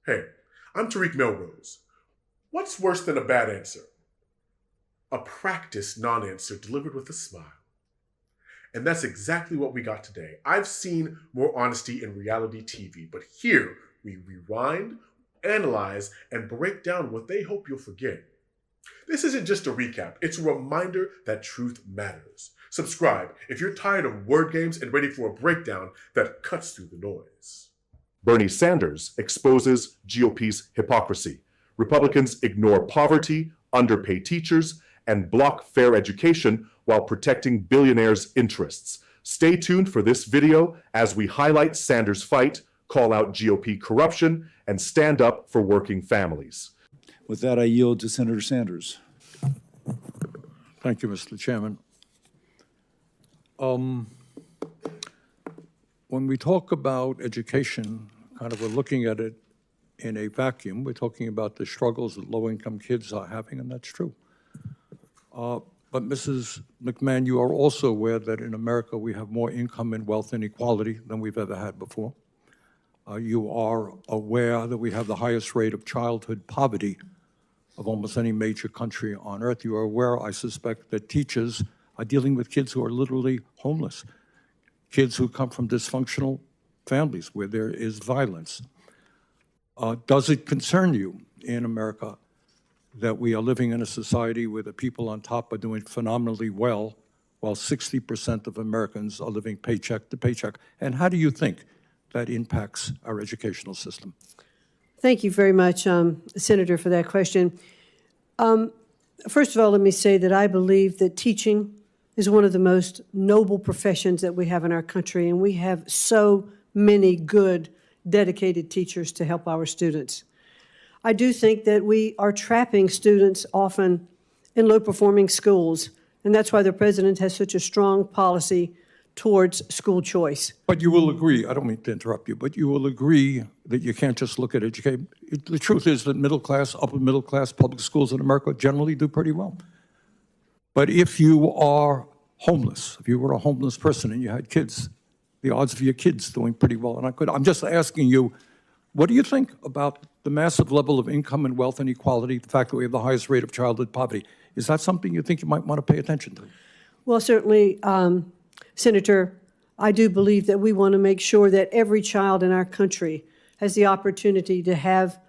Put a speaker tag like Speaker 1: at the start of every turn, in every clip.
Speaker 1: Hey, I'm Tariq Melrose. What's worse than a bad answer? A practiced non-answer delivered with a smile. And that's exactly what we got today. I've seen more honesty in reality TV, but here we rewind, analyze, and break down what they hope you'll forget. This isn't just a recap, it's a reminder that truth matters. Subscribe if you're tired of word games and ready for a breakdown that cuts through the noise. Bernie Sanders exposes GOP's hypocrisy. Republicans ignore poverty, underpay teachers, and block fair education while protecting billionaires' interests. Stay tuned for this video as we highlight Sanders' fight, call out GOP corruption, and stand up for working families.
Speaker 2: With that, I yield to Senator Sanders.
Speaker 3: Thank you, Mr. Chairman. When we talk about education, we're looking at it in a vacuum. We're talking about the struggles that low-income kids are having, and that's true. But Mrs. McMahon, you are also aware that in America we have more income and wealth inequality than we've ever had before. You are aware that we have the highest rate of childhood poverty of almost any major country on earth. You are aware, I suspect, that teachers are dealing with kids who are literally homeless, kids who come from dysfunctional families where there is violence. Does it concern you in America that we are living in a society where the people on top are doing phenomenally well, while 60% of Americans are living paycheck to paycheck? And how do you think that impacts our educational system?
Speaker 4: Thank you very much, Senator, for that question. First of all, let me say that I believe that teaching is one of the most noble professions that we have in our country, and we have so many good, dedicated teachers to help our students. I do think that we are trapping students often in low-performing schools, and that's why the president has such a strong policy towards school choice.
Speaker 3: But you will agree, I don't mean to interrupt you, but you will agree that you can't just look at education. The truth is that middle class, upper middle class public schools in America generally do pretty well. But if you are homeless, if you were a homeless person and you had kids, the odds of your kids doing pretty well, and I'm just asking you, what do you think about the massive level of income and wealth inequality, the fact that we have the highest rate of childhood poverty? Is that something you think you might want to pay attention to?
Speaker 4: Well, certainly, Senator, I do believe that we want to make sure that every child in our country has the opportunity to have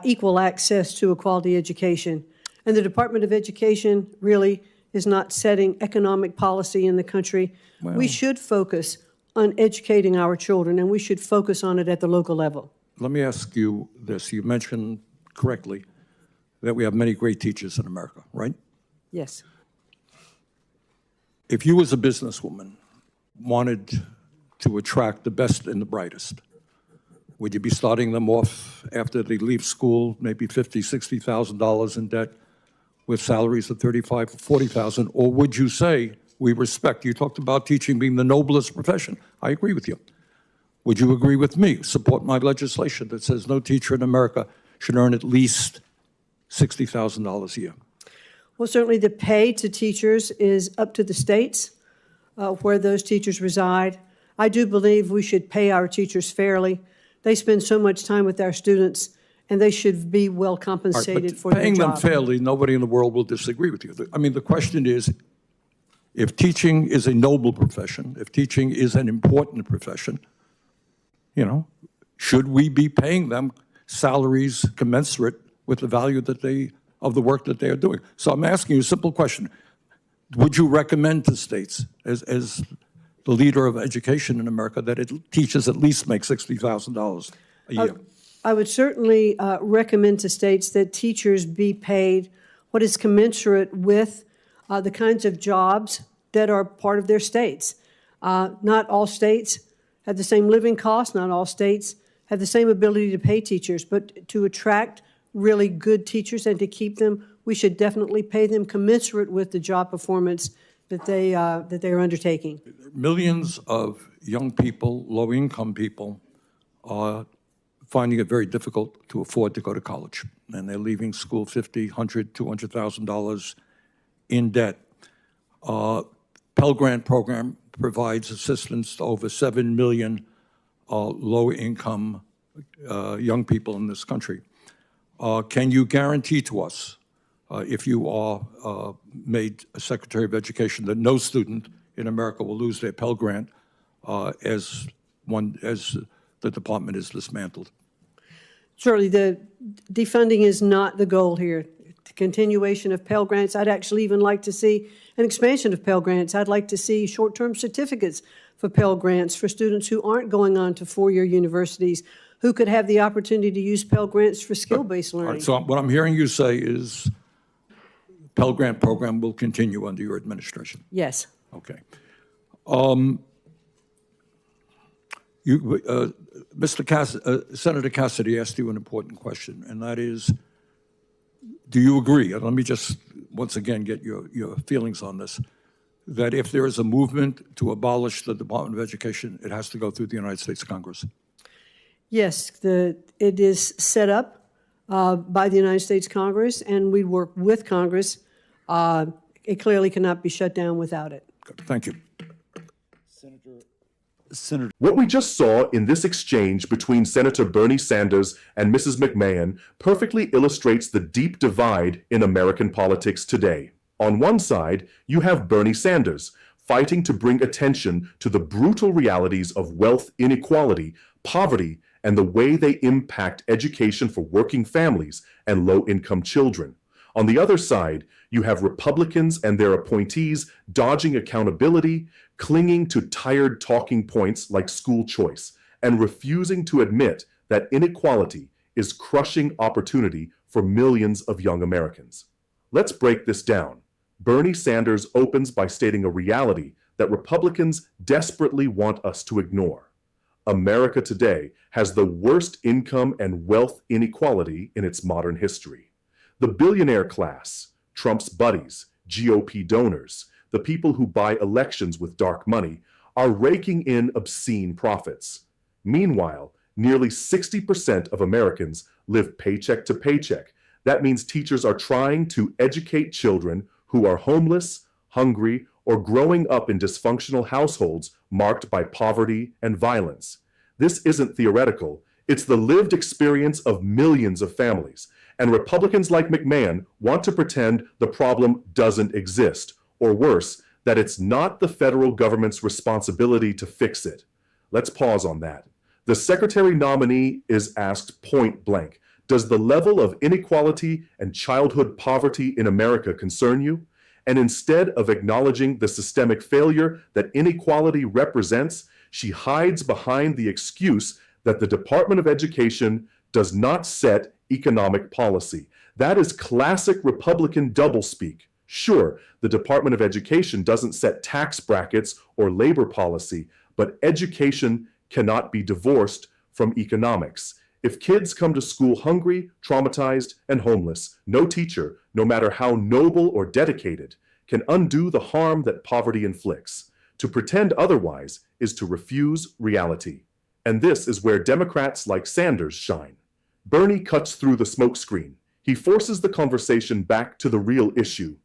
Speaker 4: equal access to a quality education. And the Department of Education really is not setting economic policy in the country.
Speaker 3: Well,
Speaker 4: we should focus on educating our children, and we should focus on it at the local level.
Speaker 3: Let me ask you this. You mentioned correctly that we have many great teachers in America, right?
Speaker 4: Yes.
Speaker 3: If you as a businesswoman wanted to attract the best and the brightest, would you be starting them off after they leave school, maybe $50,000, $60,000 in debt with salaries of $35,000 or $40,000? Or would you say, we respect, you talked about teaching being the noblest profession. I agree with you. Would you agree with me, support my legislation that says no teacher in America should earn at least $60,000 a year?
Speaker 4: Well, certainly the pay to teachers is up to the states where those teachers reside. I do believe we should pay our teachers fairly. They spend so much time with our students, and they should be well compensated for their job.
Speaker 3: Paying them fairly, nobody in the world will disagree with you. I mean, the question is, if teaching is a noble profession, if teaching is an important profession, should we be paying them salaries commensurate with the value of the work that they are doing? So I'm asking you a simple question. Would you recommend to states, as the leader of education in America, that teachers at least make $60,000 a year?
Speaker 4: I would certainly recommend to states that teachers be paid what is commensurate with the kinds of jobs that are part of their states. Not all states have the same living costs. Not all states have the same ability to pay teachers, but to attract really good teachers and to keep them, we should definitely pay them commensurate with the job performance that they are undertaking.
Speaker 3: Millions of young people, low-income people, are finding it very difficult to afford to go to college, and they're leaving school $50,000, $100,000, $200,000 in debt. Pell Grant program provides assistance to over 7 million low-income young people in this country. Can you guarantee to us, if you are made a Secretary of Education, that no student in America will lose their Pell Grant as the department is dismantled?
Speaker 4: Surely the defunding is not the goal here. The continuation of Pell Grants, I'd actually even like to see an expansion of Pell Grants. I'd like to see short-term certificates for Pell Grants for students who aren't going on to four-year universities, who could have the opportunity to use Pell Grants for skill-based
Speaker 3: All
Speaker 4: learning.
Speaker 3: right, so what I'm hearing you say is Pell Grant program will continue under your administration.
Speaker 4: Yes.
Speaker 3: Okay. Senator Cassidy asked you an important question, and that is, do you agree, and let me just once again get your feelings on this, that if there is a movement to abolish the Department of Education, it has to go through the United States Congress?
Speaker 4: Yes, it is set up by the United States Congress, and we work with Congress. It clearly cannot be shut down without it.
Speaker 3: Good. Thank you.
Speaker 2: Senator,
Speaker 1: What we just saw in this exchange between Senator Bernie Sanders and Mrs. McMahon perfectly illustrates the deep divide in American politics today. On one side, you have Bernie Sanders fighting to bring attention to the brutal realities of wealth inequality, poverty, and the way they impact education for working families and low-income children. On the other side, you have Republicans and their appointees dodging accountability, clinging to tired talking points like school choice, and refusing to admit that inequality is crushing opportunity for millions of young Americans. Let's break this down. Bernie Sanders opens by stating a reality that Republicans desperately want us to ignore. America today has the worst income and wealth inequality in its modern history. The billionaire class, Trump's buddies, GOP donors, the people who buy elections with dark money, are raking in obscene profits. Meanwhile, nearly 60% of Americans live paycheck to paycheck. That means teachers are trying to educate children who are homeless, hungry, or growing up in dysfunctional households marked by poverty and violence. This isn't theoretical. It's the lived experience of millions of families. And Republicans like McMahon want to pretend the problem doesn't exist, or worse, that it's not the federal government's responsibility to fix it. Let's pause on that. The secretary nominee is asked point blank, does the level of inequality and childhood poverty in America concern you? And instead of acknowledging the systemic failure that inequality represents, she hides behind the excuse that the Department of Education does not set economic policy. That is classic Republican doublespeak. Sure, the Department of Education doesn't set tax brackets or labor policy, but education cannot be divorced from economics. If kids come to school hungry, traumatized, and homeless, no teacher, no matter how noble or dedicated, can undo the harm that poverty inflicts. To pretend otherwise is to refuse reality. And this is where Democrats like Sanders shine. Bernie cuts through the smokescreen. He forces the conversation back to the real issue.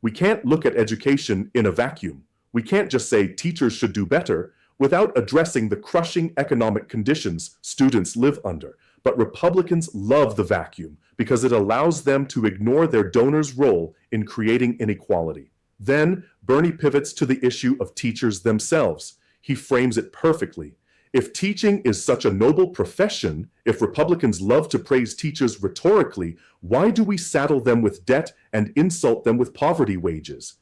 Speaker 1: We can't look at education in a vacuum. We can't just say teachers should do better without addressing the crushing economic conditions students live under. But Republicans love the vacuum because it allows them to ignore their donors' role in creating inequality. Then Bernie pivots to the issue of teachers themselves. He frames it perfectly. If teaching is such a noble profession, if Republicans love to praise teachers rhetorically, why do we saddle them with debt and insult them with poverty wages?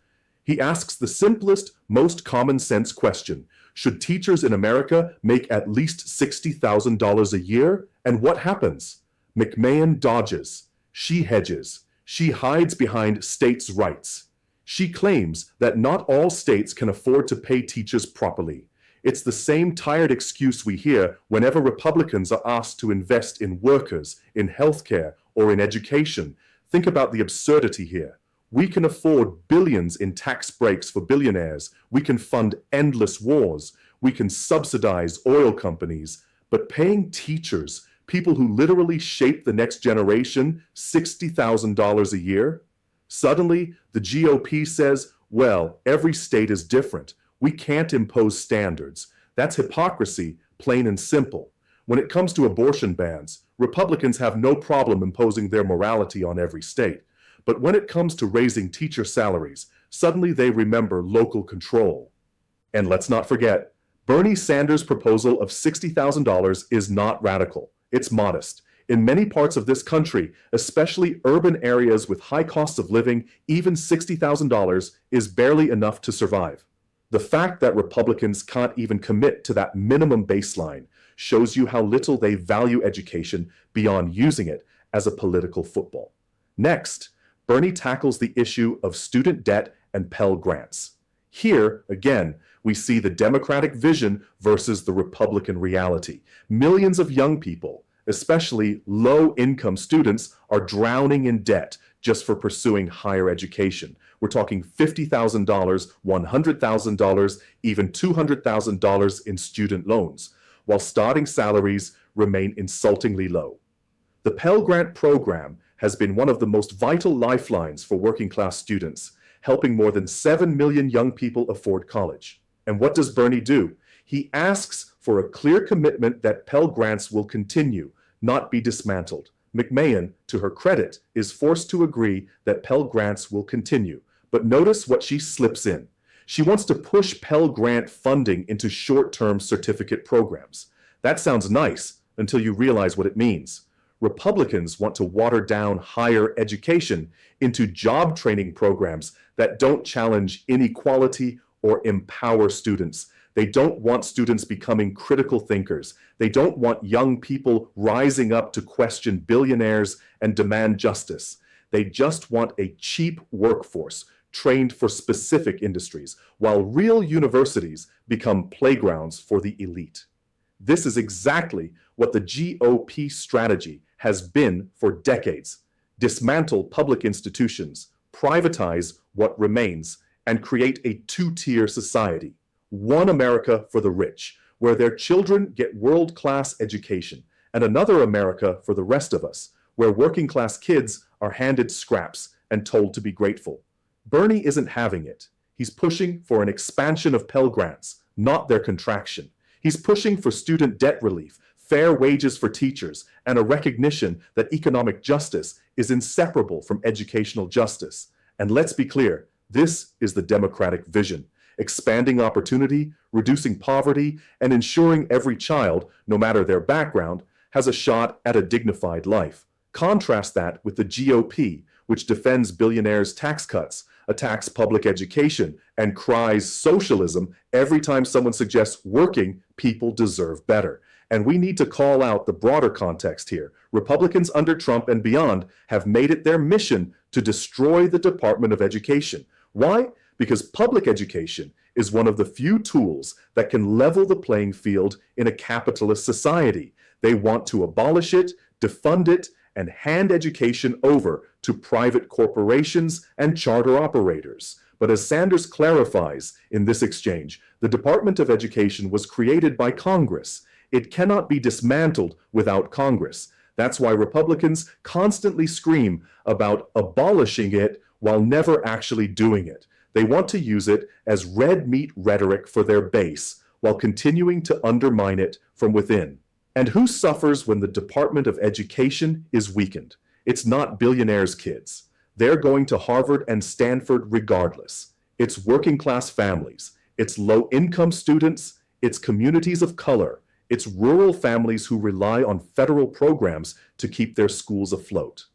Speaker 1: He asks the simplest, most common sense question. Should teachers in America make at least $60,000 a year? And what happens? McMahon dodges. She hedges. She hides behind states' rights. She claims that not all states can afford to pay teachers properly. It's the same tired excuse we hear whenever Republicans are asked to invest in workers, in healthcare, or in education. Think about the absurdity here. We can afford billions in tax breaks for billionaires. We can fund endless wars. We can subsidize oil companies. But paying teachers, people who literally shape the next generation, $60,000 a year? Suddenly, the GOP says, well, every state is different. We can't impose standards. That's hypocrisy, plain and simple. When it comes to abortion bans, Republicans have no problem imposing their morality on every state. But when it comes to raising teacher salaries, suddenly they remember local control. And let's not forget, Bernie Sanders' proposal of $60,000 is not radical. It's modest. In many parts of this country, especially urban areas with high costs of living, even $60,000 is barely enough to survive. The fact that Republicans can't even commit to that minimum baseline shows you how little they value education beyond using it as a political football. Next, Bernie tackles the issue of student debt and Pell Grants. Here, again, we see the Democratic vision versus the Republican reality. Millions of young people, especially low-income students, are drowning in debt just for pursuing higher education. We're talking $50,000, $100,000, even $200,000 in student loans, while starting salaries remain insultingly low. The Pell Grant program has been one of the most vital lifelines for working-class students, helping more than 7 million young people afford college. And what does Bernie do? He asks for a clear commitment that Pell Grants will continue, not be dismantled. McMahon, to her credit, is forced to agree that Pell Grants will continue. But notice what she slips in. She wants to push Pell Grant funding into short-term certificate programs. That sounds nice until you realize what it means. Republicans want to water down higher education into job training programs that don't challenge inequality or empower students. They don't want students becoming critical thinkers. They don't want young people rising up to question billionaires and demand justice. They just want a cheap workforce trained for specific industries, while real universities become playgrounds for the elite. This is exactly what the GOP strategy has been for decades. Dismantle public institutions, privatize what remains, and create a two-tier society. One America for the rich, where their children get world-class education, and another America for the rest of us, where working-class kids are handed scraps and told to be grateful. Bernie isn't having it. He's pushing for an expansion of Pell Grants, not their contraction. He's pushing for student debt relief, fair wages for teachers, and a recognition that economic justice is inseparable from educational justice. And let's be clear, this is the Democratic vision: expanding opportunity, reducing poverty, and ensuring every child, no matter their background, has a shot at a dignified life. Contrast that with the GOP, which defends billionaires' tax cuts, attacks public education, and cries socialism every time someone suggests working people deserve better. And we need to call out the broader context here. Republicans under Trump and beyond have made it their mission to destroy the Department of Education. Why? Because public education is one of the few tools that can level the playing field in a capitalist society. They want to abolish it, defund it, and hand education over to private corporations and charter operators. But as Sanders clarifies in this exchange, the Department of Education was created by Congress. It cannot be dismantled without Congress. That's why Republicans constantly scream about abolishing it while never actually doing it. They want to use it as red meat rhetoric for their base while continuing to undermine it from within. And who suffers when the Department of Education is weakened? It's not billionaires' kids. They're going to Harvard and Stanford regardless. It's working class families. It's low-income students. It's communities of color. It's rural families who rely on federal programs to keep their schools afloat.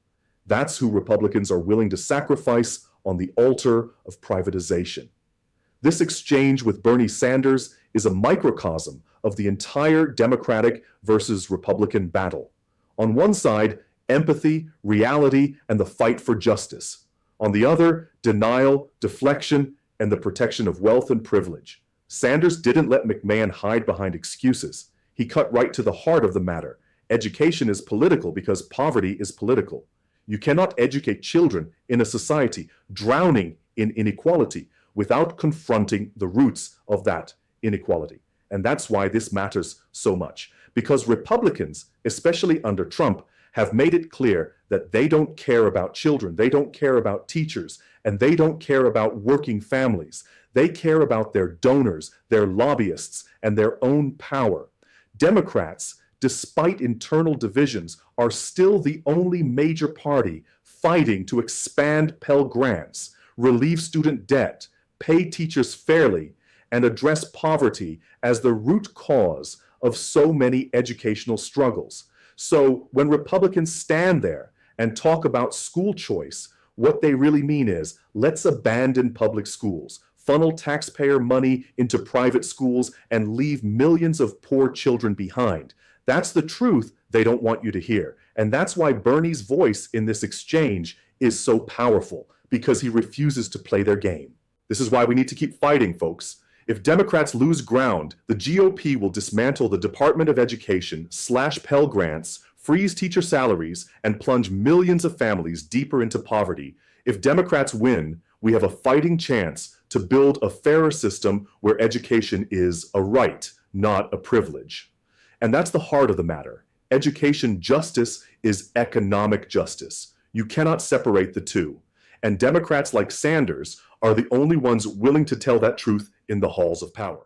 Speaker 1: That's who Republicans are willing to sacrifice on the altar of privatization. This exchange with Bernie Sanders is a microcosm of the entire Democratic versus Republican battle. On one side, empathy, reality, and the fight for justice. On the other, denial, deflection, and the protection of wealth and privilege. Sanders didn't let McMahon hide behind excuses. He cut right to the heart of the matter. Education is political because poverty is political. You cannot educate children in a society drowning in inequality without confronting the roots of that inequality. And that's why this matters so much. Because Republicans, especially under Trump, have made it clear that they don't care about children, they don't care about teachers, and they don't care about working families. They care about their donors, their lobbyists, and their own power. Democrats
Speaker 5: despite internal divisions, are still the only major party fighting to expand Pell Grants, relieve student debt, pay teachers fairly, and address poverty as the root cause of so many educational struggles. So when Republicans stand there and talk about school choice, what they really mean is, let's abandon public schools, funnel taxpayer money into private schools, and leave millions of poor children behind. That's the truth they don't want you to hear. And that's why Bernie's voice in this exchange is so powerful, because he refuses to play their game. This is why we need to keep fighting, folks. If Democrats lose ground, the GOP will dismantle the Department of Education, slash Pell Grants, freeze teacher salaries, and plunge millions of families deeper into poverty. If Democrats win, we have a fighting chance to build a fairer system where education is a right, not a privilege. And that's the heart of the matter. Education justice is economic justice. You cannot separate the two. And Democrats like Sanders are the only ones willing to tell that truth in the halls of power.